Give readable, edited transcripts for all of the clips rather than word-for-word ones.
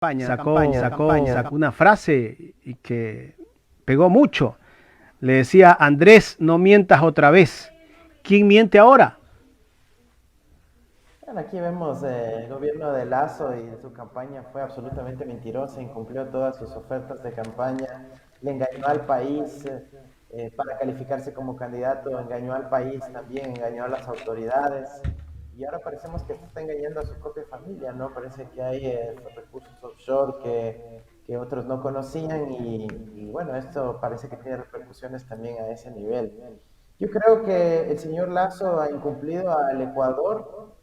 sacó una frase y que pegó mucho. Le decía: Andrés, no mientas otra vez. ¿Quién miente ahora? Bueno, aquí vemos el gobierno de Lazo y su campaña fue absolutamente mentirosa, incumplió todas sus ofertas de campaña, le engañó al país para calificarse como candidato, engañó al país también, engañó a las autoridades y ahora parecemos que está engañando a su propia familia, ¿no? Parece que hay recursos offshore que otros no conocían y bueno, esto parece que tiene repercusiones también a ese nivel. Yo creo que el señor Lazo ha incumplido al Ecuador.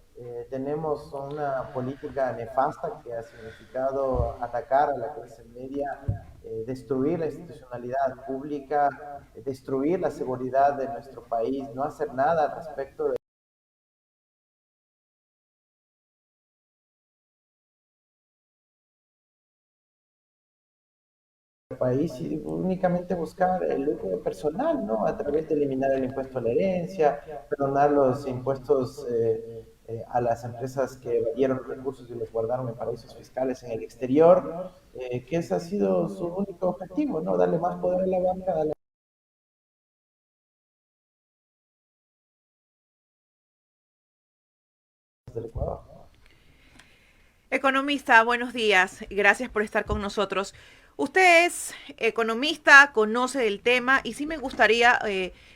Tenemos una política nefasta que ha significado atacar a la clase media, destruir la institucionalidad pública, destruir la seguridad de nuestro país, no hacer nada al respecto del país y únicamente buscar el lucro personal, ¿no? A través de eliminar el impuesto a la herencia, perdonar los impuestos a las empresas que evadieron recursos y los guardaron en paraísos fiscales en el exterior, que ese ha sido su único objetivo, ¿no? Darle más poder a la banca, a la del Ecuador. Economista, buenos días. Gracias por estar con nosotros. Usted es economista, conoce del tema y sí me gustaría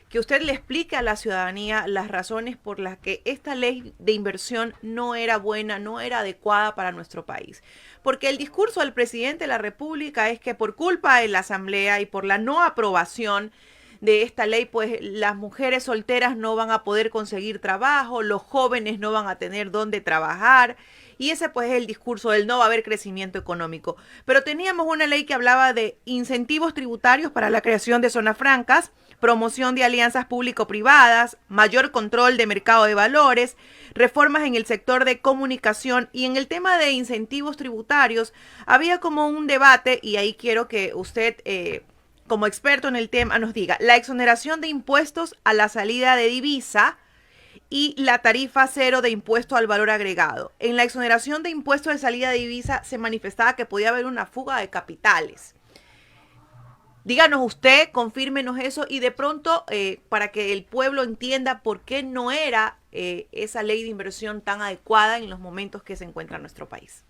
que usted le explique a la ciudadanía las razones por las que esta ley de inversión no era buena, no era adecuada para nuestro país. Porque el discurso del presidente de la República es que por culpa de la Asamblea y por la no aprobación de esta ley, pues las mujeres solteras no van a poder conseguir trabajo, los jóvenes no van a tener dónde trabajar. Y ese pues es el discurso del no va a haber crecimiento económico. Pero teníamos una ley que hablaba de incentivos tributarios para la creación de zonas francas, promoción de alianzas público-privadas, mayor control de mercado de valores, reformas en el sector de comunicación y en el tema de incentivos tributarios había como un debate y ahí quiero que usted como experto en el tema nos diga la exoneración de impuestos a la salida de divisa y la tarifa cero de impuesto al valor agregado. En la exoneración de impuestos de salida de divisa se manifestaba que podía haber una fuga de capitales. Díganos usted, confírmenos eso y de pronto para que el pueblo entienda por qué no era esa ley de inversión tan adecuada en los momentos que se encuentra nuestro país.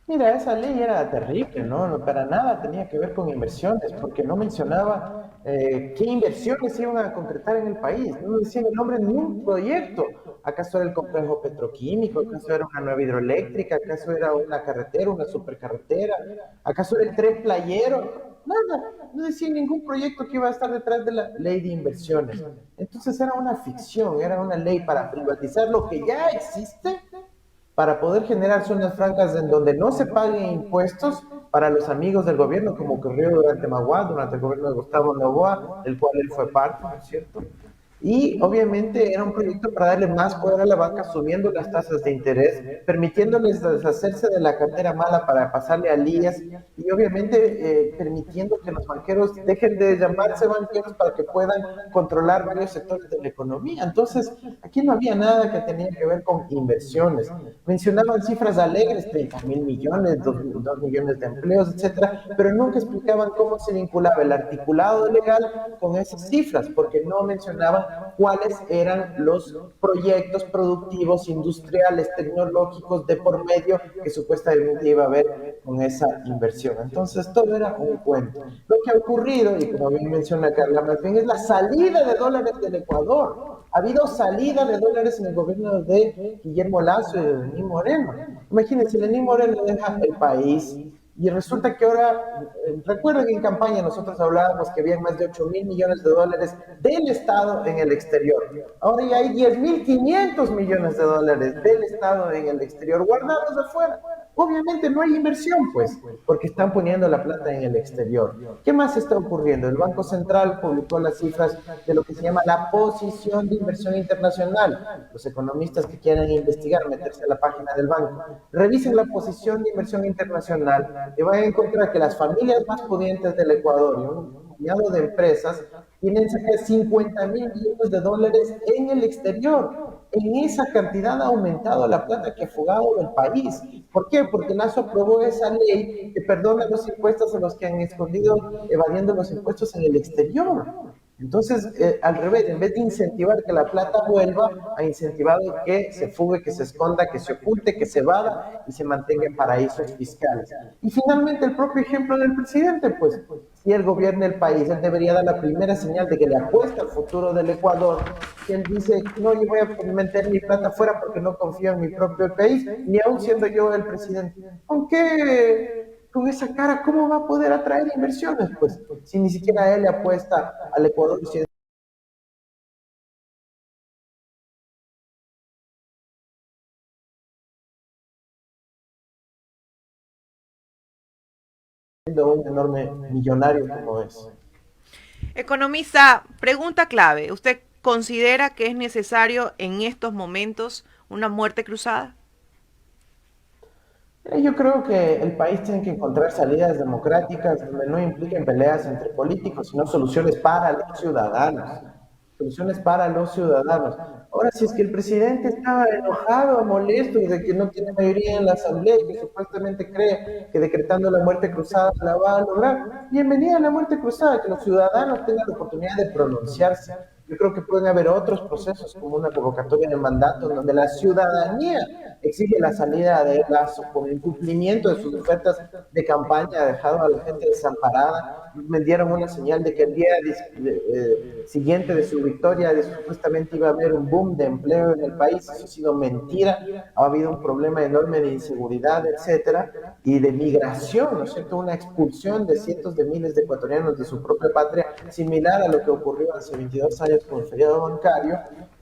Mira, esa ley era terrible, ¿no? No, para nada tenía que ver con inversiones, porque no mencionaba qué inversiones iban a concretar en el país, no decía el nombre de ningún proyecto. ¿Acaso era el complejo petroquímico? ¿Acaso era una nueva hidroeléctrica? ¿Acaso era una carretera, una supercarretera? ¿Acaso era el tren playero? Nada, no decía ningún proyecto que iba a estar detrás de la ley de inversiones. Entonces era una ficción, era una ley para privatizar lo que ya existe para poder generar zonas francas en donde no se paguen impuestos para los amigos del gobierno, como ocurrió durante Magua, durante el gobierno de Gustavo Noboa, del cual él fue parte, ¿no es cierto? Y obviamente era un proyecto para darle más poder a la banca, subiendo las tasas de interés, permitiéndoles deshacerse de la cartera mala para pasarle al IES y obviamente permitiendo que los banqueros dejen de llamarse banqueros para que puedan controlar varios sectores de la economía. Entonces, aquí no había nada que tenía que ver con inversiones. Mencionaban cifras alegres, 30.000 millones, 2 millones de empleos, etcétera, pero nunca explicaban cómo se vinculaba el articulado legal con esas cifras, porque no mencionaban cuáles eran los proyectos productivos, industriales, tecnológicos de por medio que supuestamente iba a haber con esa inversión. Entonces, todo era un cuento. Lo que ha ocurrido, y como bien menciona Carla, más bien es la salida de dólares del Ecuador. Ha habido salida de dólares en el gobierno de Guillermo Lazo y de Lenín Moreno. Imagínense, Lenín Moreno deja el país y resulta que ahora, recuerden que en campaña nosotros hablábamos que había más de 8.000 millones de dólares del Estado en el exterior. Ahora ya hay 10.500 millones de dólares del Estado en el exterior guardados afuera. Obviamente no hay inversión, pues, porque están poniendo la plata en el exterior. ¿Qué más está ocurriendo? El Banco Central publicó las cifras de lo que se llama la posición de inversión internacional. Los economistas que quieran investigar, meterse a la página del banco, revisen la posición de inversión internacional y van a encontrar que las familias más pudientes del Ecuador y un puñado de empresas tienen cerca de 50.000 millones de dólares en el exterior. en esa cantidad ha aumentado la plata que ha fugado del país. ¿Por qué? Porque Lazo aprobó esa ley que perdona los impuestos a los que han escondido evadiendo los impuestos en el exterior. Entonces, al revés, en vez de incentivar que la plata vuelva, ha incentivado que se fugue, que se esconda, que se oculte, que se vada y se mantenga en paraísos fiscales. Y finalmente, el propio ejemplo del presidente, pues, si él gobierna el país, él debería dar la primera señal de que le apuesta al futuro del Ecuador, que él dice, no, yo voy a meter mi plata afuera porque no confío en mi propio país, ni aún siendo yo el presidente. Aunque con esa cara, ¿cómo va a poder atraer inversiones? Pues si ni siquiera él le apuesta al Ecuador siendo un enorme millonario como es. Economista, pregunta clave. ¿Usted considera que es necesario en estos momentos una muerte cruzada? Yo creo que el país tiene que encontrar salidas democráticas donde no impliquen peleas entre políticos, sino soluciones para los ciudadanos. Soluciones para los ciudadanos. Ahora, si es que el presidente está enojado, molesto de que no tiene mayoría en la asamblea y que supuestamente cree que decretando la muerte cruzada la va a lograr, bienvenida a la muerte cruzada, que los ciudadanos tengan la oportunidad de pronunciarse. Yo creo que pueden haber otros procesos como una convocatoria de mandato en donde la ciudadanía exige la salida de Lazo por el cumplimiento de sus ofertas de campaña, ha dejado a la gente desamparada. Me dieron una señal de que el día siguiente de su victoria supuestamente iba a haber un boom de empleo en el país. Eso ha sido mentira. Ha habido un problema enorme de inseguridad, etcétera, y de migración, ¿no es cierto? Una expulsión de cientos de miles de ecuatorianos de su propia patria, similar a lo que ocurrió hace 22 años con el feriado bancario.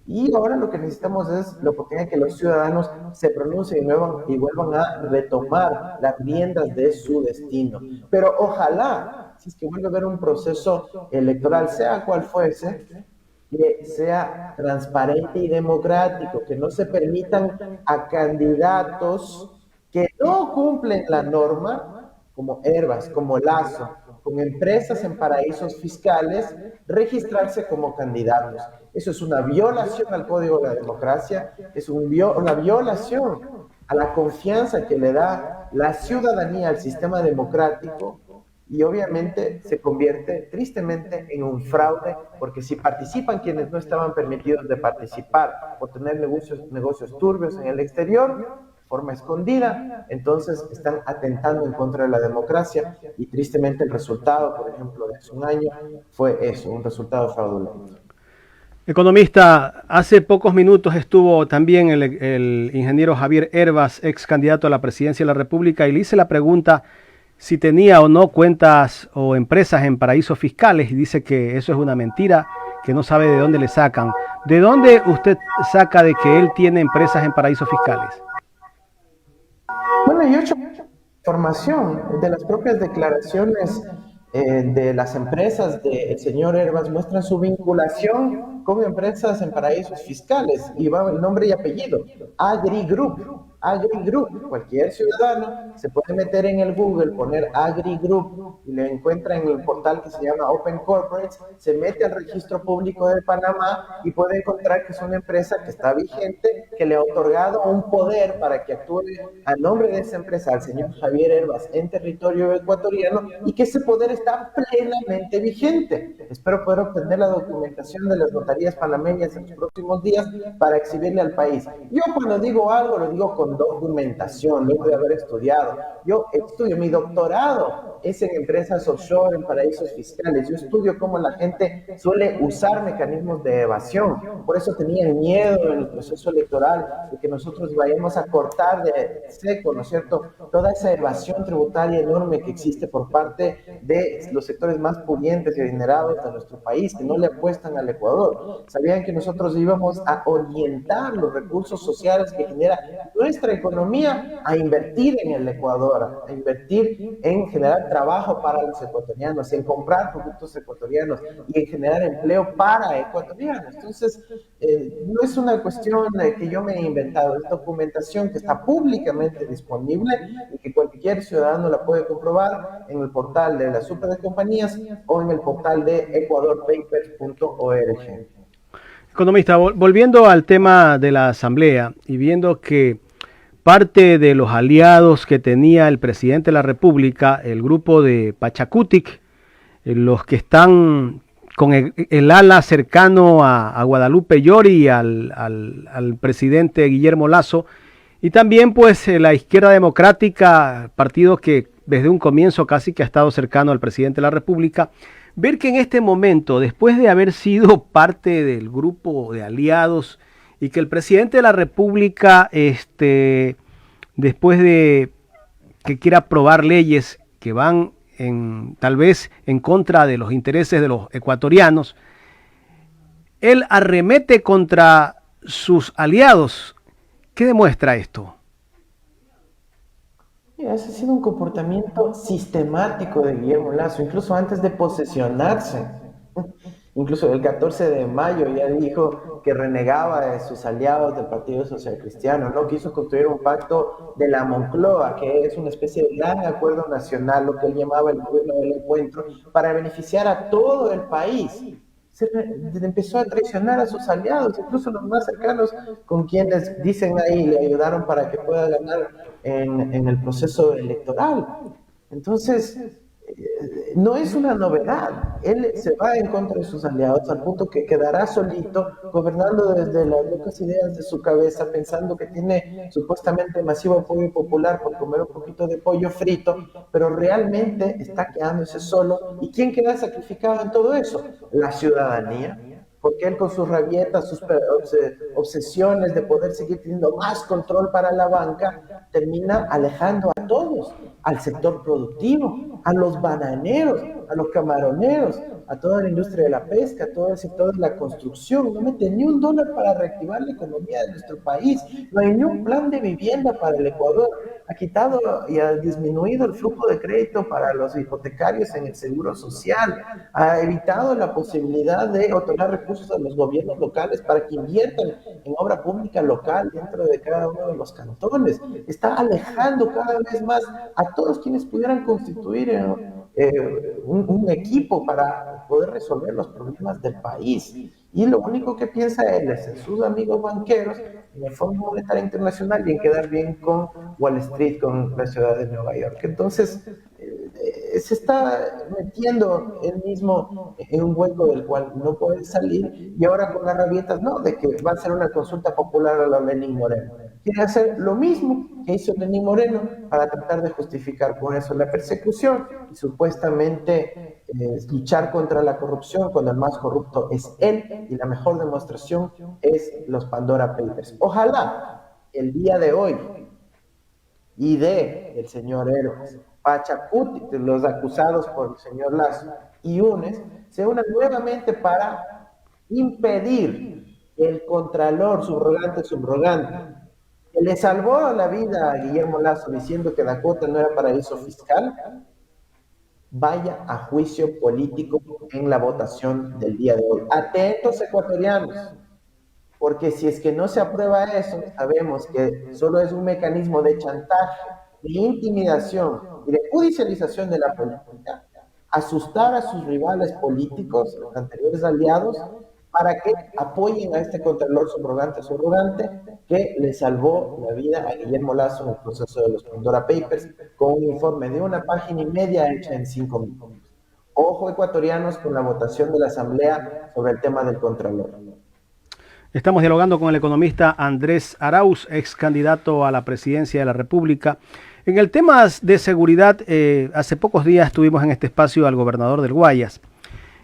Y ahora lo que necesitamos es la oportunidad de que los ciudadanos se pronuncien y vuelvan a retomar las riendas de su destino. Pero ojalá, si es que vuelve a haber un proceso electoral, sea cual fuese, que sea transparente y democrático, que no se permitan a candidatos que no cumplen la norma, como Herbas, como Lazo, con empresas en paraísos fiscales, registrarse como candidatos. Eso es una violación al Código de la Democracia, es una violación a la confianza que le da la ciudadanía al sistema democrático y obviamente se convierte tristemente en un fraude, porque si participan quienes no estaban permitidos de participar o tener negocios turbios en el exterior, de forma escondida, entonces están atentando en contra de la democracia y tristemente el resultado, por ejemplo, de hace un año fue eso, un resultado fraudulento. Economista, hace pocos minutos estuvo también el ingeniero Javier Herbas, ex candidato a la presidencia de la República, y le hice la pregunta si tenía o no cuentas o empresas en paraísos fiscales, y dice que eso es una mentira, que no sabe de dónde le sacan. ¿De dónde usted saca de que él tiene empresas en paraísos fiscales? Bueno, yo he hecho información de las propias declaraciones de las empresas del señor Herbas muestran su vinculación con empresas en paraísos fiscales y va el nombre y apellido, Agri Group. Agri Group, cualquier ciudadano se puede meter en el Google, poner Agri Group y le encuentra en el portal que se llama Open Corporates, se mete al registro público de Panamá y puede encontrar que es una empresa que está vigente, que le ha otorgado un poder para que actúe a nombre de esa empresa al señor Javier Herbas en territorio ecuatoriano y que ese poder está plenamente vigente. Espero poder obtener la documentación de las notarías panameñas en los próximos días para exhibirle al país. Yo cuando digo algo lo digo con documentación, luego de haber estudiado. Yo estudio, mi doctorado es en empresas offshore, en paraísos fiscales. Yo estudio cómo la gente suele usar mecanismos de evasión. Por eso tenían miedo en el proceso electoral de que nosotros vayamos a cortar de seco, ¿no es cierto?, toda esa evasión tributaria enorme que existe por parte de los sectores más pudientes y adinerados de nuestro país, que no le apuestan al Ecuador. Sabían que nosotros íbamos a orientar los recursos sociales que genera nuestra economía a invertir en el Ecuador, a invertir en generar trabajo para los ecuatorianos, en comprar productos ecuatorianos y en generar empleo para ecuatorianos. Entonces, no es una cuestión que yo me he inventado, es documentación que está públicamente disponible y que cualquier ciudadano la puede comprobar en el portal de la Super de Compañías o en el portal de ecuadorpapers.org. Economista, volviendo al tema de la Asamblea y viendo que parte de los aliados que tenía el presidente de la República, el grupo de Pachacutic, los que están con el ala cercano a Guadalupe Llori y al presidente Guillermo Lasso, y también pues la izquierda democrática, partido que desde un comienzo casi que ha estado cercano al presidente de la República, ver que en este momento, después de haber sido parte del grupo de aliados y que el presidente de la República, después de que quiera aprobar leyes que van tal vez en contra de los intereses de los ecuatorianos, él arremete contra sus aliados. ¿Qué demuestra esto? Mira, ese ha sido un comportamiento sistemático de Guillermo Lasso, incluso antes de posesionarse. Incluso el 14 de mayo ya dijo que renegaba de sus aliados del Partido Social Cristiano, ¿no? Quiso construir un pacto de la Moncloa, que es una especie de gran acuerdo nacional, lo que él llamaba el gobierno del encuentro, para beneficiar a todo el país. Empezó a traicionar a sus aliados, incluso los más cercanos, con quienes dicen ahí le ayudaron para que pueda ganar en el proceso electoral. Entonces, no es una novedad. Él se va en contra de sus aliados al punto que quedará solito, gobernando desde las locas ideas de su cabeza, pensando que tiene supuestamente masivo apoyo popular por comer un poquito de pollo frito, pero realmente está quedándose solo. ¿Y quién queda sacrificado en todo eso? La ciudadanía. Porque él con sus rabietas, sus obsesiones de poder seguir teniendo más control para la banca, termina alejando a todos, al sector productivo, a los bananeros, a los camaroneros, a toda la industria de la pesca, a todo el sector de la construcción. No mete ni un dólar para reactivar la economía de nuestro país, no hay ni un plan de vivienda para el Ecuador, ha quitado y ha disminuido el flujo de crédito para los hipotecarios en el seguro social, ha evitado la posibilidad de otorgar recursos a los gobiernos locales para que inviertan en obra pública local dentro de cada uno de los cantones, está alejando cada vez más a todos quienes pudieran constituir un equipo para poder resolver los problemas del país. Y lo único que piensa él es en sus amigos banqueros, en el Fondo Monetario Internacional y en quedar bien con Wall Street, con la ciudad de Nueva York. Entonces, se está metiendo él mismo en un hueco del cual no puede salir, y ahora con las rabietas, no, de que va a ser una consulta popular a la Lenín Moreno. Quiere hacer lo mismo que hizo Lenín Moreno para tratar de justificar con eso la persecución y supuestamente luchar contra la corrupción cuando el más corrupto es él, y la mejor demostración es los Pandora Papers. Ojalá el día de hoy y el señor Herbas, Pachacuti, los acusados por el señor Lasso y UNES, se unan nuevamente para impedir que el contralor subrogante, que le salvó la vida a Guillermo Lasso diciendo que Dakota no era paraíso fiscal, vaya a juicio político en la votación del día de hoy. Atentos, ecuatorianos, porque si es que no se aprueba eso, sabemos que solo es un mecanismo de chantaje, de intimidación y de judicialización de la política, asustar a sus rivales políticos, los anteriores aliados, para que apoyen a este contralor subrogante que le salvó la vida a Guillermo Lasso en el proceso de los Pandora Papers, con un informe de 1,5 páginas hecha en 5 minutos. Ojo, ecuatorianos, con la votación de la Asamblea sobre el tema del contralor. Estamos dialogando con el economista Andrés Arauz, ex candidato a la presidencia de la República. En el tema de seguridad, hace pocos días tuvimos en este espacio al gobernador del Guayas,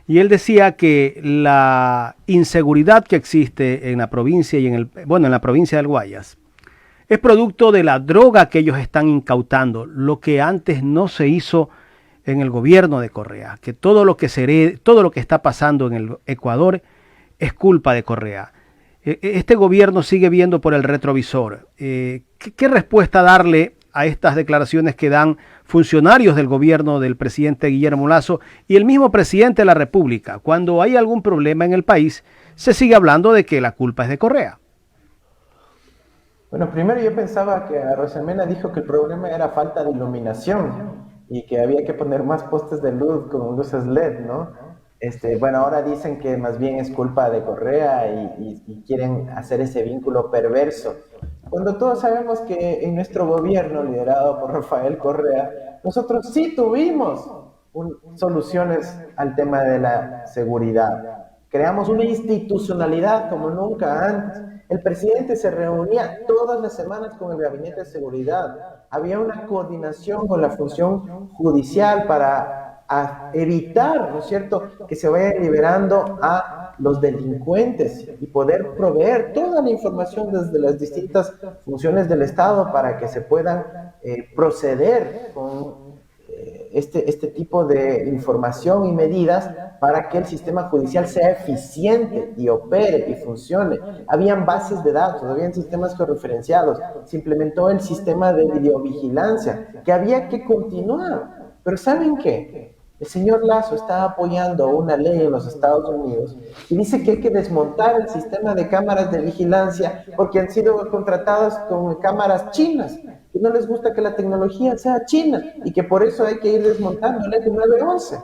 y él decía que la inseguridad que existe en la provincia y en la provincia del Guayas es producto de la droga que ellos están incautando, lo que antes no se hizo en el gobierno de Correa, que todo lo que está pasando en el Ecuador es culpa de Correa. Este gobierno sigue viendo por el retrovisor. ¿Qué respuesta darle a estas declaraciones que dan funcionarios del gobierno del presidente Guillermo Lasso y el mismo presidente de la República? Cuando hay algún problema en el país, se sigue hablando de que la culpa es de Correa. Bueno, primero yo pensaba que Rosemena dijo que el problema era falta de iluminación y que había que poner más postes de luz con luces LED, ¿no? Bueno, ahora dicen que más bien es culpa de Correa y quieren hacer ese vínculo perverso. Cuando todos sabemos que en nuestro gobierno, liderado por Rafael Correa, nosotros sí tuvimos soluciones al tema de la seguridad. Creamos una institucionalidad como nunca antes. El presidente se reunía todas las semanas con el gabinete de seguridad. Había una coordinación con la función judicial para evitar, ¿no es cierto?, que se vayan liberando a los delincuentes y poder proveer toda la información desde las distintas funciones del Estado para que se puedan proceder con este tipo de información y medidas para que el sistema judicial sea eficiente y opere y funcione. Habían bases de datos, habían sistemas georreferenciados, se implementó el sistema de videovigilancia que había que continuar. Pero ¿saben qué? El señor Lasso está apoyando una ley en los Estados Unidos y dice que hay que desmontar el sistema de cámaras de vigilancia porque han sido contratadas con cámaras chinas, que no les gusta que la tecnología sea china y que por eso hay que ir desmontando el ECO 911.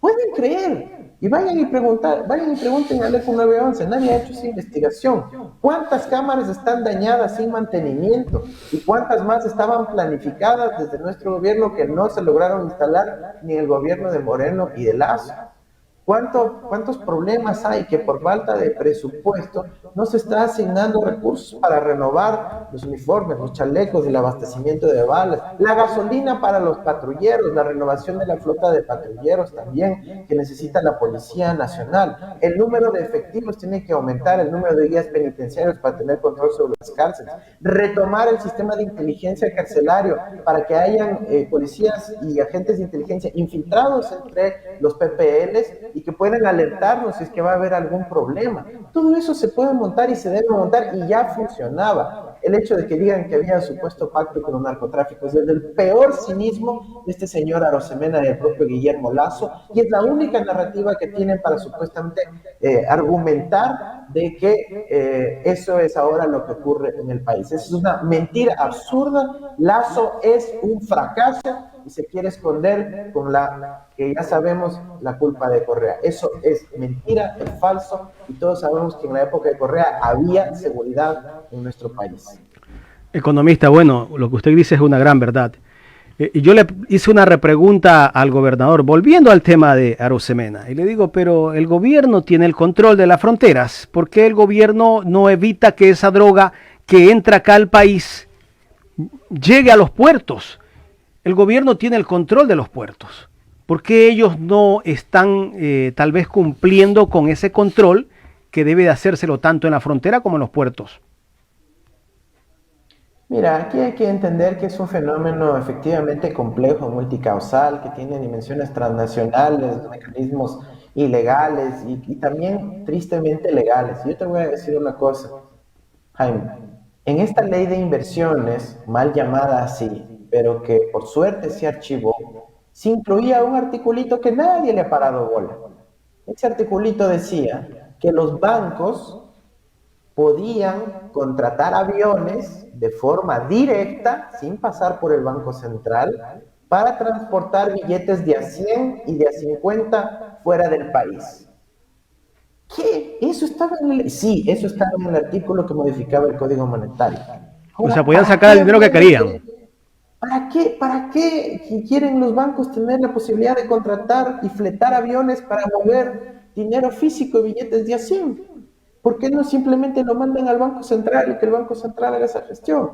¿Pueden creer? Y vayan y pregunten al ECO 911, nadie ha hecho esa investigación. ¿Cuántas cámaras están dañadas sin mantenimiento? ¿Y cuántas más estaban planificadas desde nuestro gobierno que no se lograron instalar ni en el gobierno de Moreno y de Lasso? ¿Cuántos problemas hay que por falta de presupuesto no se está asignando recursos para renovar los uniformes, los chalecos, el abastecimiento de balas, la gasolina para los patrulleros, la renovación de la flota de patrulleros también que necesita la Policía Nacional? El número de efectivos tiene que aumentar, el número de guías penitenciarios para tener control sobre las cárceles, retomar el sistema de inteligencia carcelario para que hayan policías y agentes de inteligencia infiltrados entre los PPLs y que puedan alertarnos si es que va a haber algún problema. Todo eso se puede montar y se debe montar y ya funcionaba. El hecho de que digan que había supuesto pacto con los narcotráficos es el peor cinismo de este señor Arosemena y del propio Guillermo Lasso, y es la única narrativa que tienen para supuestamente argumentar de que eso es ahora lo que ocurre en el país. Eso es una mentira absurda. Lasso es un fracaso y se quiere esconder con la que ya sabemos la culpa de Correa. Eso es mentira, es falso, y todos sabemos que en la época de Correa había seguridad en nuestro país. Economista, bueno, lo que usted dice es una gran verdad. Y yo le hice una repregunta al gobernador, volviendo al tema de Arosemena, y le digo, pero el gobierno tiene el control de las fronteras, ¿por qué el gobierno no evita que esa droga que entra acá al país llegue a los puertos? El gobierno tiene el control de los puertos. ¿Por qué ellos no están tal vez cumpliendo con ese control que debe de hacérselo tanto en la frontera como en los puertos? Mira, aquí hay que entender que es un fenómeno efectivamente complejo, multicausal, que tiene dimensiones transnacionales, mecanismos ilegales y también tristemente legales. Yo te voy a decir una cosa, Jaime. En esta ley de inversiones, mal llamada así, pero que por suerte se archivó, se incluía un articulito que nadie le ha parado bola. Ese articulito decía que los bancos podían contratar aviones de forma directa, sin pasar por el Banco Central, para transportar billetes de a 100 y de a 50 fuera del país. ¿Qué? ¿Eso estaba en el...? Sí, eso estaba en el artículo que modificaba el Código Monetario. Ahora, o sea, podían sacar el dinero que querían. ¿Para qué quieren los bancos tener la posibilidad de contratar y fletar aviones para mover dinero físico y billetes de a 100? ¿Por qué no simplemente lo mandan al Banco Central y que el Banco Central haga esa gestión?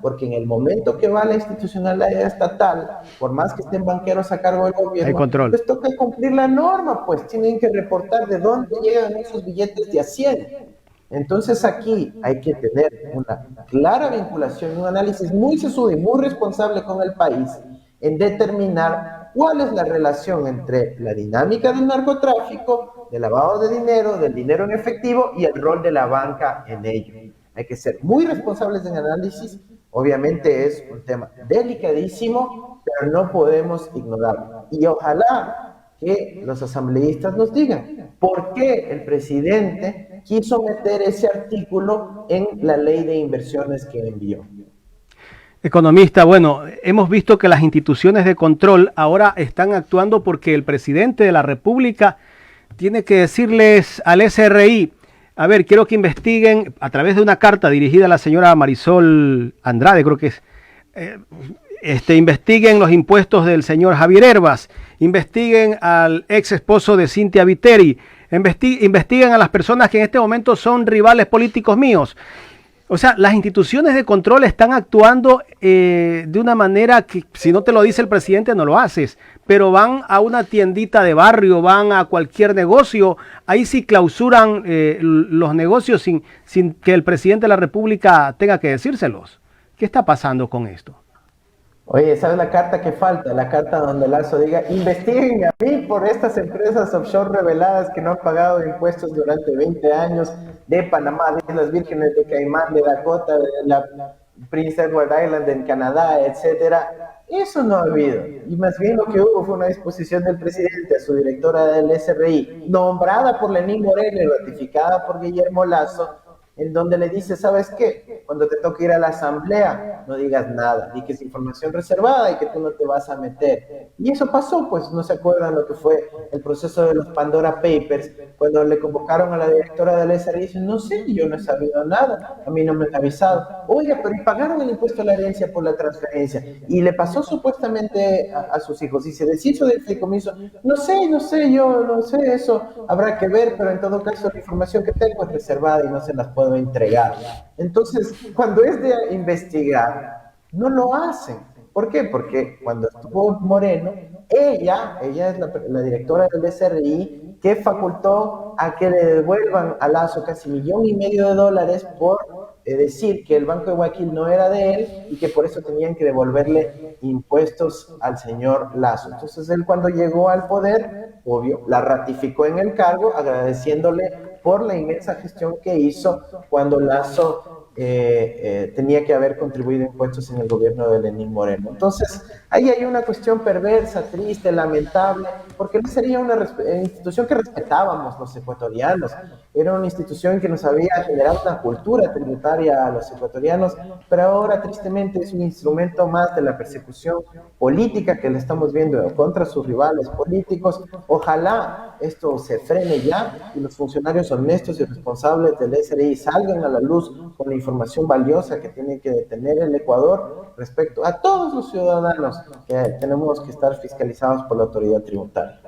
Porque en el momento que va la institucionalidad estatal, por más que estén banqueros a cargo del gobierno, pues toca cumplir la norma, pues tienen que reportar de dónde llegan esos billetes de a 100. Entonces aquí hay que tener una clara vinculación, un análisis muy sesudo y muy responsable con el país en determinar cuál es la relación entre la dinámica del narcotráfico, del lavado de dinero, del dinero en efectivo y el rol de la banca en ello. Hay que ser muy responsables en el análisis. Obviamente es un tema delicadísimo, pero no podemos ignorarlo. Y ojalá que los asambleístas nos digan por qué el presidente quiso meter ese artículo en la ley de inversiones que envió. Economista, bueno, hemos visto que las instituciones de control ahora están actuando porque el presidente de la República tiene que decirles al SRI, a ver, quiero que investiguen a través de una carta dirigida a la señora Marisol Andrade, creo que es, investiguen los impuestos del señor Javier Hervas, investiguen al ex esposo de Cynthia Viteri, investiguen a las personas que en este momento son rivales políticos míos. O sea, las instituciones de control están actuando de una manera que si no te lo dice el presidente no lo haces, pero van a una tiendita de barrio, van a cualquier negocio, ahí sí clausuran los negocios sin que el presidente de la República tenga que decírselos. ¿Qué está pasando con esto? Oye, ¿sabes la carta que falta? La carta donde Lazo diga, investiguen a mí por estas empresas offshore reveladas que no han pagado impuestos durante 20 años de Panamá, de las Vírgenes de Caimán, de Dakota, de la Prince Edward Island en Canadá, etcétera. Eso no ha habido. Y más bien lo que hubo fue una disposición del presidente a su directora del SRI, nombrada por Lenín Moreno y ratificada por Guillermo Lazo, en donde le dice, ¿sabes qué? Cuando te toque ir a la asamblea, no digas nada, di que es información reservada y que tú no te vas a meter. Y eso pasó, pues, no se acuerdan lo que fue el proceso de los Pandora Papers, cuando le convocaron a la directora del SRI y dice, no sé, yo no he sabido nada, a mí no me han avisado. Oiga, pero ¿y pagaron el impuesto a la herencia por la transferencia? Y le pasó supuestamente a sus hijos, y se deshizo del fideicomiso, no sé, yo no sé, eso habrá que ver, pero en todo caso la información que tengo es reservada y no se las puedo entregar. Entonces, cuando es de investigar, no lo hacen. ¿Por qué? Porque cuando estuvo Moreno, ella es la directora del SRI, que facultó a que le devuelvan a Lazo casi $1,500,000 por decir que el Banco de Guayaquil no era de él y que por eso tenían que devolverle impuestos al señor Lazo. Entonces él, cuando llegó al poder, obvio, la ratificó en el cargo, agradeciéndole por la inmensa gestión que hizo cuando Lazo tenía que haber contribuido impuestos en el gobierno de Lenín Moreno. Entonces, ahí hay una cuestión perversa, triste, lamentable, porque no sería una institución que respetábamos los ecuatorianos, era una institución que nos había generado una cultura tributaria a los ecuatorianos, pero ahora tristemente es un instrumento más de la persecución política que le estamos viendo contra sus rivales políticos. Ojalá esto se frene ya y los funcionarios honestos y responsables del SRI salgan a la luz con la información valiosa que tiene que tener el Ecuador respecto a todos los ciudadanos que tenemos que estar fiscalizados por la autoridad tributaria.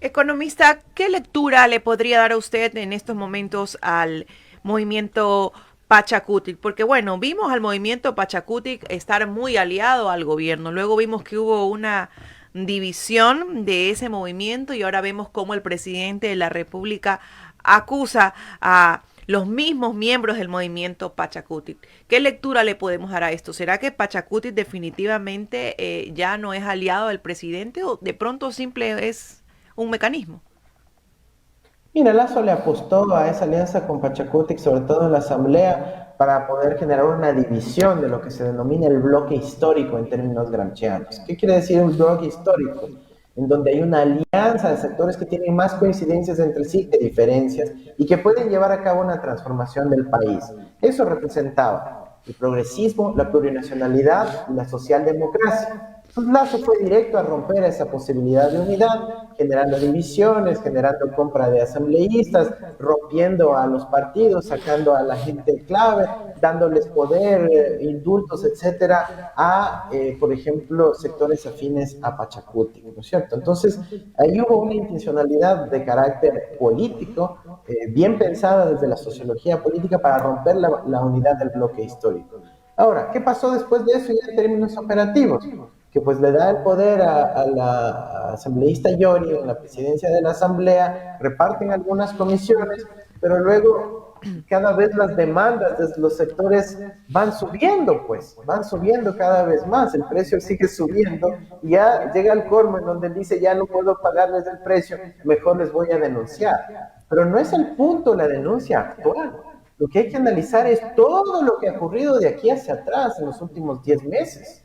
Economista, ¿qué lectura le podría dar a usted en estos momentos al movimiento Pachacutic? Porque bueno, vimos al movimiento Pachacutic estar muy aliado al gobierno, luego vimos que hubo una división de ese movimiento y ahora vemos cómo el presidente de la República acusa a los mismos miembros del movimiento Pachacutic. ¿Qué lectura le podemos dar a esto? ¿Será que Pachacutic definitivamente ya no es aliado del presidente o de pronto simple es un mecanismo? Mira, Lazo le apostó a esa alianza con Pachacutic, sobre todo en la asamblea, para poder generar una división de lo que se denomina el bloque histórico en términos gramscianos. ¿Qué quiere decir un bloque histórico? En donde hay una alianza de sectores que tienen más coincidencias entre sí que diferencias y que pueden llevar a cabo una transformación del país. Eso representaba el progresismo, la plurinacionalidad y la socialdemocracia. Pues Lazo fue directo a romper esa posibilidad de unidad, generando divisiones, generando compra de asambleístas, rompiendo a los partidos, sacando a la gente clave, dándoles poder, indultos, etcétera, a, por ejemplo, sectores afines a Pachacutic, ¿no es cierto? Entonces, ahí hubo una intencionalidad de carácter político, bien pensada desde la sociología política para romper la unidad del bloque histórico. Ahora, ¿qué pasó después de eso ya en términos operativos? Que pues le da el poder a la asambleísta Yori en la presidencia de la asamblea, reparten algunas comisiones, pero luego cada vez las demandas de los sectores van subiendo, pues, van subiendo cada vez más, el precio sigue subiendo, y ya llega el colmo en donde dice, ya no puedo pagarles el precio, mejor les voy a denunciar. Pero no es el punto la denuncia actual. Lo que hay que analizar es todo lo que ha ocurrido de aquí hacia atrás en los últimos 10 meses.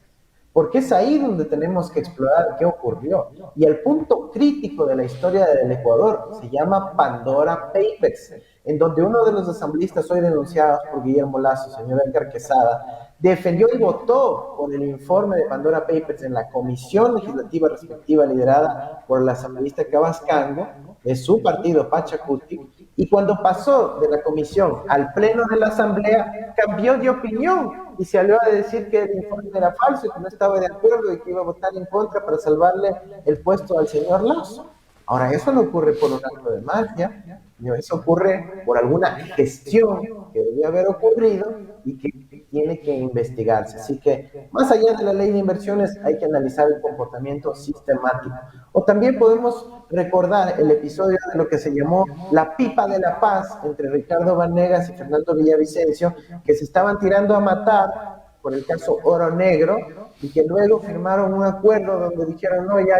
Porque es ahí donde tenemos que explorar qué ocurrió. Y el punto crítico de la historia del Ecuador se llama Pandora Papers, en donde uno de los asambleístas hoy denunciados por Guillermo Lazo, señor Edgar Quesada, defendió y votó por el informe de Pandora Papers en la comisión legislativa respectiva liderada por el asambleísta Cabascango, de su partido Pachacuti, y cuando pasó de la comisión al pleno de la asamblea, cambió de opinión y se salió a decir que el informe era falso y que no estaba de acuerdo y que iba a votar en contra para salvarle el puesto al señor Lazo. Ahora, eso no ocurre por un acto de magia, no, eso ocurre por alguna gestión que debía haber ocurrido y que tiene que investigarse. Así que, más allá de la ley de inversiones, hay que analizar el comportamiento sistemático. O también podemos recordar el episodio de lo que se llamó la pipa de la paz entre Ricardo Vanegas y Fernando Villavicencio, que se estaban tirando a matar por el caso Oro Negro, y que luego firmaron un acuerdo donde dijeron, no, ya,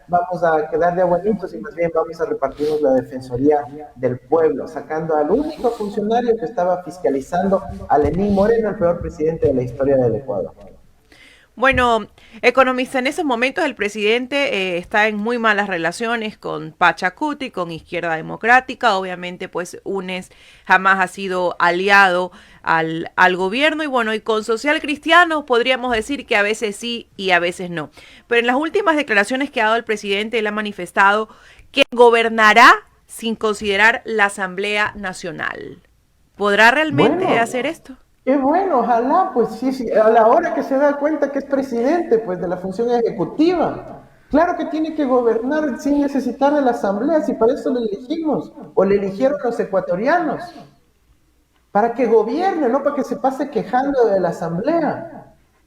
vamos a quedar de abuelitos y más bien vamos a repartirnos la Defensoría del Pueblo, sacando al único funcionario que estaba fiscalizando a Lenín Moreno, el peor presidente de la historia del Ecuador. Bueno, economista, en esos momentos el presidente está en muy malas relaciones con Pachacuti, con Izquierda Democrática. Obviamente, pues UNES jamás ha sido aliado al gobierno y bueno, y con Social Cristiano podríamos decir que a veces sí y a veces no. Pero en las últimas declaraciones que ha dado el presidente, él ha manifestado que gobernará sin considerar la Asamblea Nacional. ¿Podrá realmente hacer esto? Qué bueno, ojalá, pues sí, a la hora que se da cuenta que es presidente, pues de la función ejecutiva. Claro que tiene que gobernar sin necesitar de la asamblea, si para eso le elegimos, o le eligieron los ecuatorianos, para que gobierne, no para que se pase quejando de la asamblea.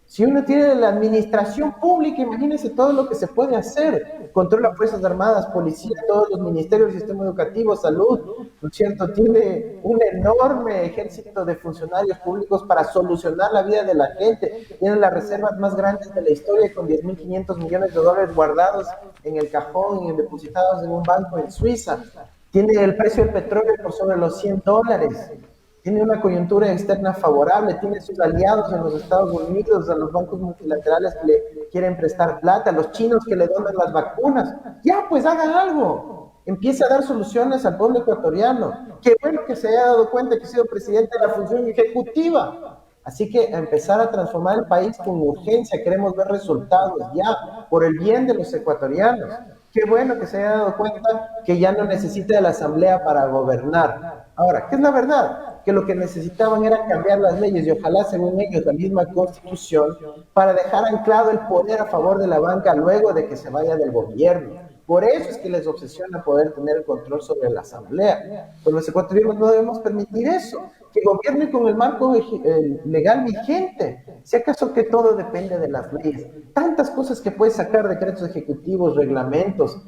Si uno tiene la administración pública, imagínense todo lo que se puede hacer. Controla Fuerzas Armadas, Policía, todos los ministerios, el sistema educativo, salud, ¿no es cierto? Tiene un enorme ejército de funcionarios públicos para solucionar la vida de la gente. Tiene las reservas más grandes de la historia con 10.500 millones de dólares guardados en el cajón y depositados en un banco en Suiza. Tiene el precio del petróleo por sobre los $100. Tiene una coyuntura externa favorable, tiene sus aliados en los Estados Unidos, a los bancos multilaterales que le quieren prestar plata, a los chinos que le donan las vacunas. Ya, pues hagan algo. Empiece a dar soluciones al pueblo ecuatoriano. Qué bueno que se haya dado cuenta que ha sido presidente de la función ejecutiva. Así que a empezar a transformar el país con urgencia. Queremos ver resultados ya, por el bien de los ecuatorianos. Qué bueno que se haya dado cuenta que ya no necesita de la asamblea para gobernar. Ahora, ¿qué es la verdad? Que lo que necesitaban era cambiar las leyes y ojalá, según ellos, la misma constitución para dejar anclado el poder a favor de la banca luego de que se vaya del gobierno. Por eso es que les obsesiona poder tener el control sobre la asamblea. Pero los ecuatorianos no debemos permitir eso, que gobierne con el marco legal vigente. Si acaso que todo depende de las leyes. Tantas cosas que puede sacar, decretos ejecutivos, reglamentos,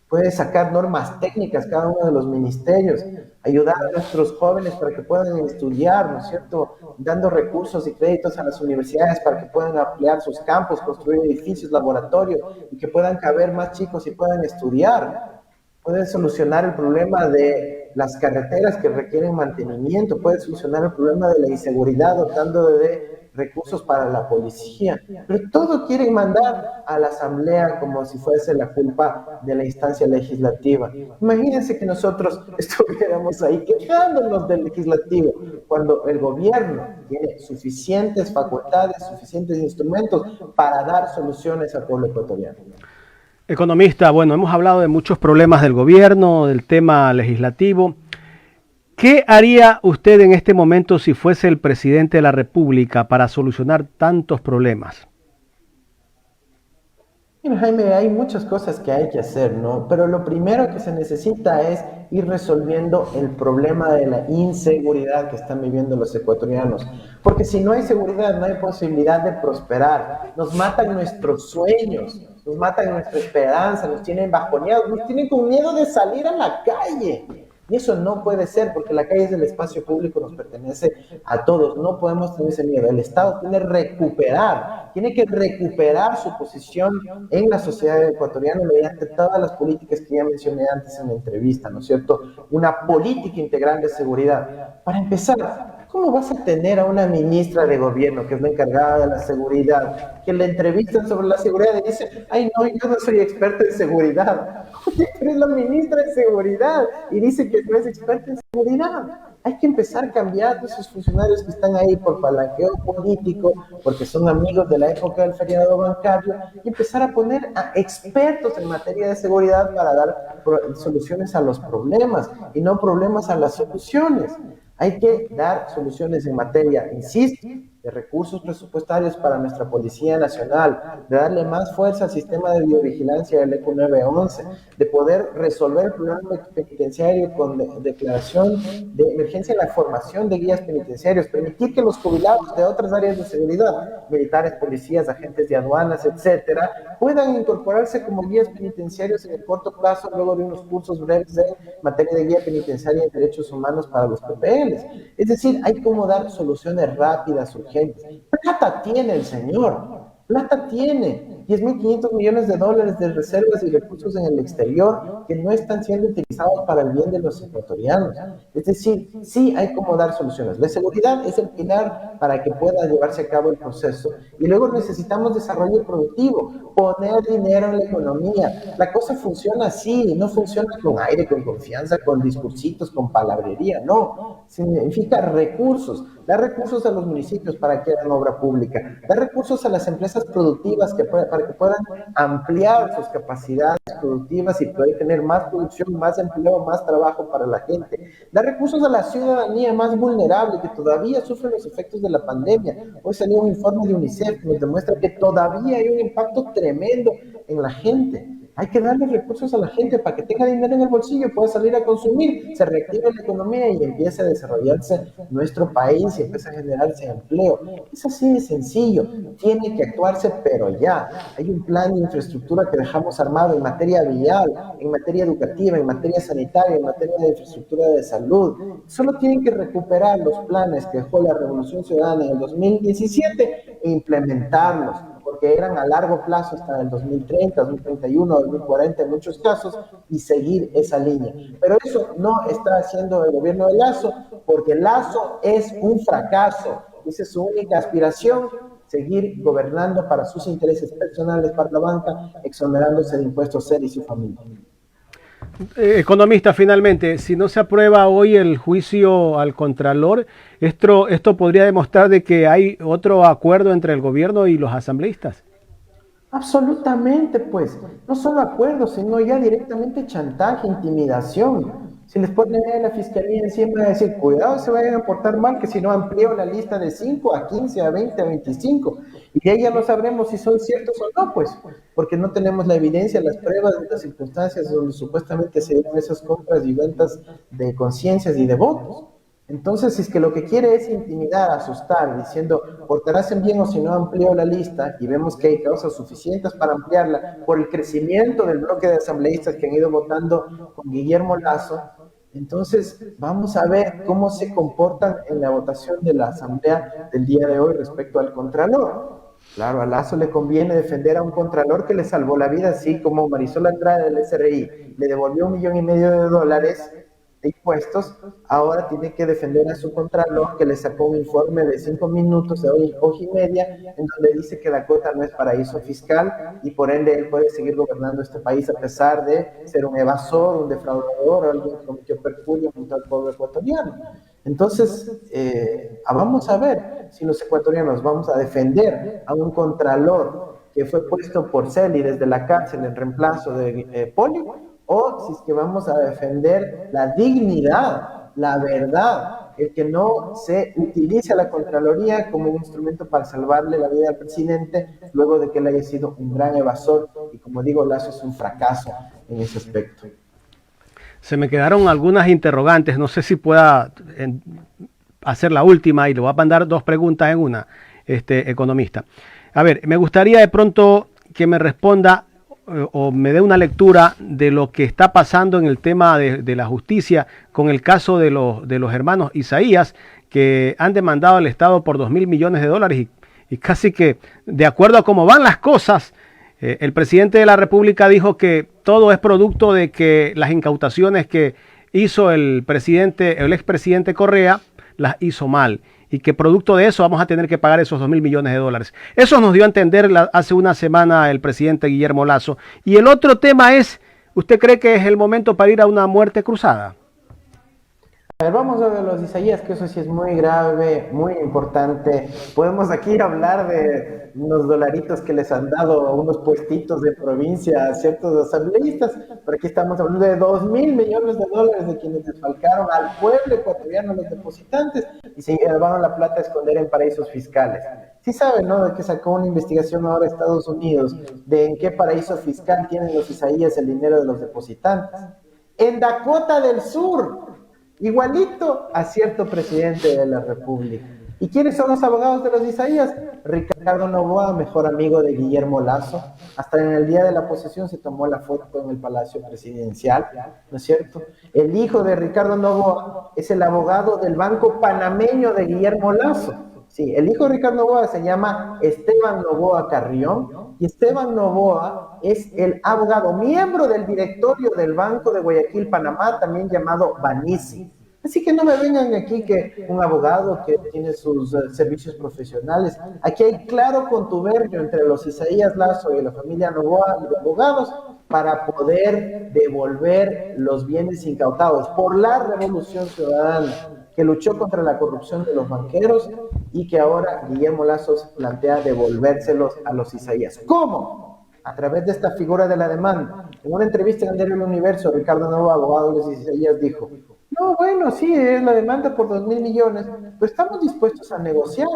puede sacar normas técnicas cada uno de los ministerios, ayudar a nuestros jóvenes para que puedan estudiar, ¿no es cierto? Dando recursos y créditos a las universidades para que puedan ampliar sus campos, construir edificios, laboratorios y que puedan caber más chicos y puedan estudiar. Puede solucionar el problema de las carreteras que requieren mantenimiento, puede solucionar el problema de la inseguridad dotando de recursos para la policía, pero todo quieren mandar a la asamblea como si fuese la culpa de la instancia legislativa. Imagínense que nosotros estuviéramos ahí quejándonos del legislativo, cuando el gobierno tiene suficientes facultades, suficientes instrumentos para dar soluciones al pueblo ecuatoriano. Economista, bueno, hemos hablado de muchos problemas del gobierno, del tema legislativo. ¿Qué haría usted en este momento si fuese el presidente de la República para solucionar tantos problemas? Mira, Jaime, hay muchas cosas que hay que hacer, ¿no? Pero lo primero que se necesita es ir resolviendo el problema de la inseguridad que están viviendo los ecuatorianos. Porque si no hay seguridad, no hay posibilidad de prosperar. Nos matan nuestros sueños, nos matan nuestra esperanza, nos tienen bajoneados, nos tienen con miedo de salir a la calle. Y eso no puede ser, porque la calle es el espacio público, nos pertenece a todos. No podemos tener ese miedo. El Estado tiene que recuperar su posición en la sociedad ecuatoriana mediante todas las políticas que ya mencioné antes en la entrevista, ¿no es cierto? Una política integral de seguridad. Para empezar, ¿cómo vas a tener a una ministra de gobierno que es la encargada de la seguridad, que le entrevistan sobre la seguridad y dice, ay no, yo no soy experta en seguridad? Oye, pero es la ministra de seguridad y dice que no es experta en seguridad. Hay que empezar cambiando esos funcionarios que están ahí por palanqueo político, porque son amigos de la época del feriado bancario, y empezar a poner a expertos en materia de seguridad para dar soluciones a los problemas y no problemas a las soluciones. Hay que dar soluciones en materia, insisto, de recursos presupuestarios para nuestra Policía Nacional, de darle más fuerza al sistema de biovigilancia del ECO 911, de poder resolver el problema penitenciario con declaración de emergencia en la formación de guías penitenciarios, permitir que los jubilados de otras áreas de seguridad, militares, policías, agentes de aduanas, etcétera, puedan incorporarse como guías penitenciarios en el corto plazo, luego de unos cursos breves de materia de guía penitenciaria y derechos humanos para los PPLs. Es decir, hay como dar soluciones rápidas, urgentes. Plata tiene el señor, plata tiene, 10.500 millones de dólares de reservas y recursos en el exterior que no están siendo utilizados para el bien de los ecuatorianos. Es decir, sí hay como dar soluciones. La seguridad es el pilar para que pueda llevarse a cabo el proceso y luego necesitamos desarrollo productivo, poner dinero en la economía. La cosa funciona así, no funciona con aire, con confianza, con discursitos, con palabrería, no. Significa recursos, dar recursos a los municipios para que hagan obra pública, dar recursos a las empresas productivas para que puedan ampliar sus capacidades productivas y poder tener más producción, más empleo, más trabajo para la gente. Dar recursos a la ciudadanía más vulnerable que todavía sufre los efectos de la pandemia. Hoy salió un informe de UNICEF que nos demuestra que todavía hay un impacto tremendo en la gente. Hay que darle recursos a la gente para que tenga dinero en el bolsillo, pueda salir a consumir, se reactive la economía y empiece a desarrollarse nuestro país y empiece a generarse empleo. Es así de sencillo, tiene que actuarse, pero ya. Hay un plan de infraestructura que dejamos armado en materia vial, en materia educativa, en materia sanitaria, en materia de infraestructura de salud. Solo tienen que recuperar los planes que dejó la Revolución Ciudadana en el 2017 e implementarlos, porque eran a largo plazo hasta el 2030, 2031, 2040 en muchos casos, y seguir esa línea. Pero eso no está haciendo el gobierno de Lazo, porque Lazo es un fracaso. Esa es su única aspiración, seguir gobernando para sus intereses personales, para la banca, exonerándose de impuestos él y su familia. Economista, finalmente, si no se aprueba hoy el juicio al Contralor, esto podría demostrar de que hay otro acuerdo entre el gobierno y los asambleístas. Absolutamente, pues, no solo acuerdos, sino ya directamente chantaje, intimidación. Si les ponen a la fiscalía encima de decir, cuidado, se vayan a portar mal, que si no amplío la lista de 5 a 15, a 20, a 25. Y de ahí ya no sabremos si son ciertos o no, pues, porque no tenemos la evidencia, las pruebas, las circunstancias donde supuestamente se dieron esas compras y ventas de conciencias y de votos. Entonces, si es que lo que quiere es intimidar, asustar, diciendo, portarás bien o si no amplío la lista, y vemos que hay causas suficientes para ampliarla por el crecimiento del bloque de asambleístas que han ido votando con Guillermo Lazo, entonces vamos a ver cómo se comportan en la votación de la asamblea del día de hoy respecto al Contralor. Claro, a Lazo le conviene defender a un Contralor que le salvó la vida, así como Marisol Andrade del SRI le devolvió $1,5 millones de impuestos, ahora tiene que defender a su Contralor que le sacó un informe de 5 minutos, de hoja y media, en donde dice que Dakota no es paraíso fiscal y por ende él puede seguir gobernando este país a pesar de ser un evasor, un defraudador, alguien que cometió perjurio contra el pueblo ecuatoriano. Entonces, vamos a ver si los ecuatorianos vamos a defender a un Contralor que fue puesto por Celi desde la cárcel en reemplazo de Poli, o si es que vamos a defender la dignidad, la verdad, el que no se utilice a la Contraloría como un instrumento para salvarle la vida al presidente luego de que él haya sido un gran evasor y, como digo, Lazo es un fracaso en ese aspecto. Se me quedaron algunas interrogantes, no sé si pueda hacer la última y le voy a mandar 2 preguntas en una, economista. A ver, me gustaría de pronto que me responda o me dé una lectura de lo que está pasando en el tema de la justicia con el caso de los hermanos Isaías, que han demandado al Estado por $2,000 millones y casi que, de acuerdo a cómo van las cosas, el presidente de la República dijo que todo es producto de que las incautaciones que hizo el expresidente Correa las hizo mal, y que producto de eso vamos a tener que pagar esos $2,000 millones. Eso nos dio a entender hace una semana el presidente Guillermo Lazo. Y el otro tema es, ¿usted cree que es el momento para ir a una muerte cruzada? A ver, vamos a ver los Isaías, que eso sí es muy grave, muy importante. Podemos aquí hablar de unos dolaritos que les han dado a unos puestitos de provincia a ciertos asambleístas, pero aquí estamos hablando de 2.000 millones de dólares de quienes desfalcaron al pueblo ecuatoriano, los depositantes, y se llevaron la plata a esconder en paraísos fiscales. Sí saben, ¿no? De que sacó una investigación ahora Estados Unidos de en qué paraíso fiscal tienen los Isaías el dinero de los depositantes. En Dakota del Sur, igualito a cierto presidente de la República. ¿Y quiénes son los abogados de los Isaías? Ricardo Noboa, mejor amigo de Guillermo Lazo. Hasta en el día de la posesión se tomó la foto en el Palacio Presidencial, ¿no es cierto? El hijo de Ricardo Noboa es el abogado del Banco Panameño de Guillermo Lazo. Sí, el hijo de Ricardo Noboa se llama Esteban Noboa Carrión y Esteban Noboa es el abogado, miembro del directorio del Banco de Guayaquil, Panamá, también llamado Banisi. Así que no me vengan aquí que un abogado que tiene sus servicios profesionales. Aquí hay claro contubernio entre los Isaías Lazo y la familia Noboa y los abogados para poder devolver los bienes incautados por la Revolución Ciudadana, que luchó contra la corrupción de los banqueros y que ahora Guillermo Lazo se plantea devolvérselos a los Isaías. ¿Cómo? A través de esta figura de la demanda. En una entrevista en el diario El Universo, Ricardo Noboa, abogado de los Isaías, dijo: no, bueno, sí, es la demanda por 2.000 millones, pero estamos dispuestos a negociar.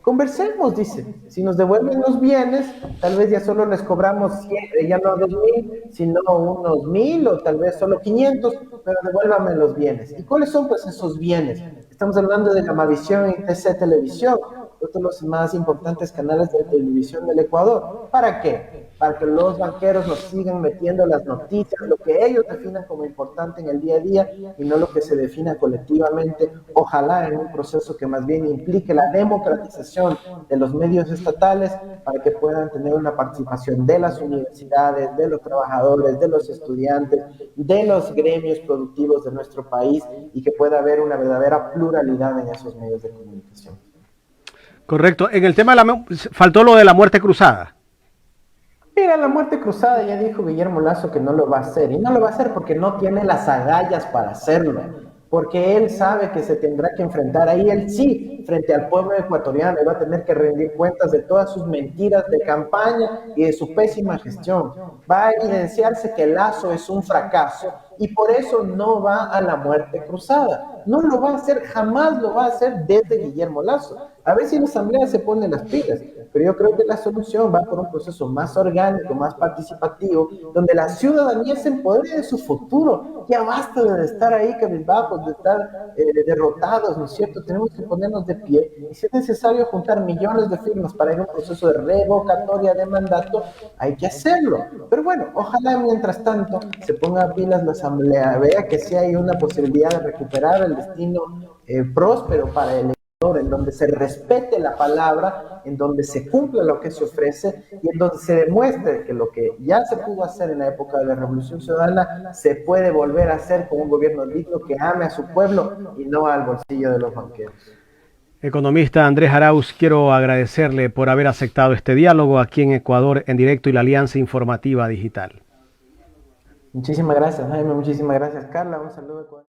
Conversemos, dice. Si nos devuelven los bienes, tal vez ya solo les cobramos 100, ya no 2.000, sino unos 1.000 o tal vez solo 500, pero devuélvame los bienes. ¿Y cuáles son pues esos bienes? Estamos hablando de Gamavisión y TC Televisión, otro de los más importantes canales de televisión del Ecuador. ¿Para qué? Para que los banqueros nos sigan metiendo las noticias, lo que ellos definan como importante en el día a día y no lo que se defina colectivamente, ojalá en un proceso que más bien implique la democratización de los medios estatales para que puedan tener una participación de las universidades, de los trabajadores, de los estudiantes, de los gremios productivos de nuestro país y que pueda haber una verdadera pluralidad en esos medios de comunicación. Correcto. En el tema de faltó lo de la muerte cruzada. Mira, la muerte cruzada ya dijo Guillermo Lazo que no lo va a hacer. Y no lo va a hacer porque no tiene las agallas para hacerlo. Porque él sabe que se tendrá que enfrentar ahí, él sí, frente al pueblo ecuatoriano, y va a tener que rendir cuentas de todas sus mentiras de campaña y de su pésima gestión. Va a evidenciarse que Lazo es un fracaso y por eso no va a la muerte cruzada. No lo va a hacer, jamás lo va a hacer desde Guillermo Lazo. A ver si la Asamblea se pone las pilas, pero yo creo que la solución va por un proceso más orgánico, más participativo, donde la ciudadanía se empodere de su futuro. Ya basta de estar ahí cabizbajos, de estar derrotados, ¿no es cierto? Tenemos que ponernos de pie y si es necesario juntar millones de firmas para ir a un proceso de revocatoria de mandato, hay que hacerlo. Pero bueno, ojalá mientras tanto se ponga pilas la Asamblea, vea que sí hay una posibilidad de recuperar el destino próspero para el en donde se respete la palabra, en donde se cumpla lo que se ofrece y en donde se demuestre que lo que ya se pudo hacer en la época de la Revolución Ciudadana se puede volver a hacer con un gobierno digno que ame a su pueblo y no al bolsillo de los banqueros. Economista Andrés Arauz, quiero agradecerle por haber aceptado este diálogo aquí en Ecuador en directo y la Alianza Informativa Digital. Muchísimas gracias, Jaime, muchísimas gracias, Carla, un saludo.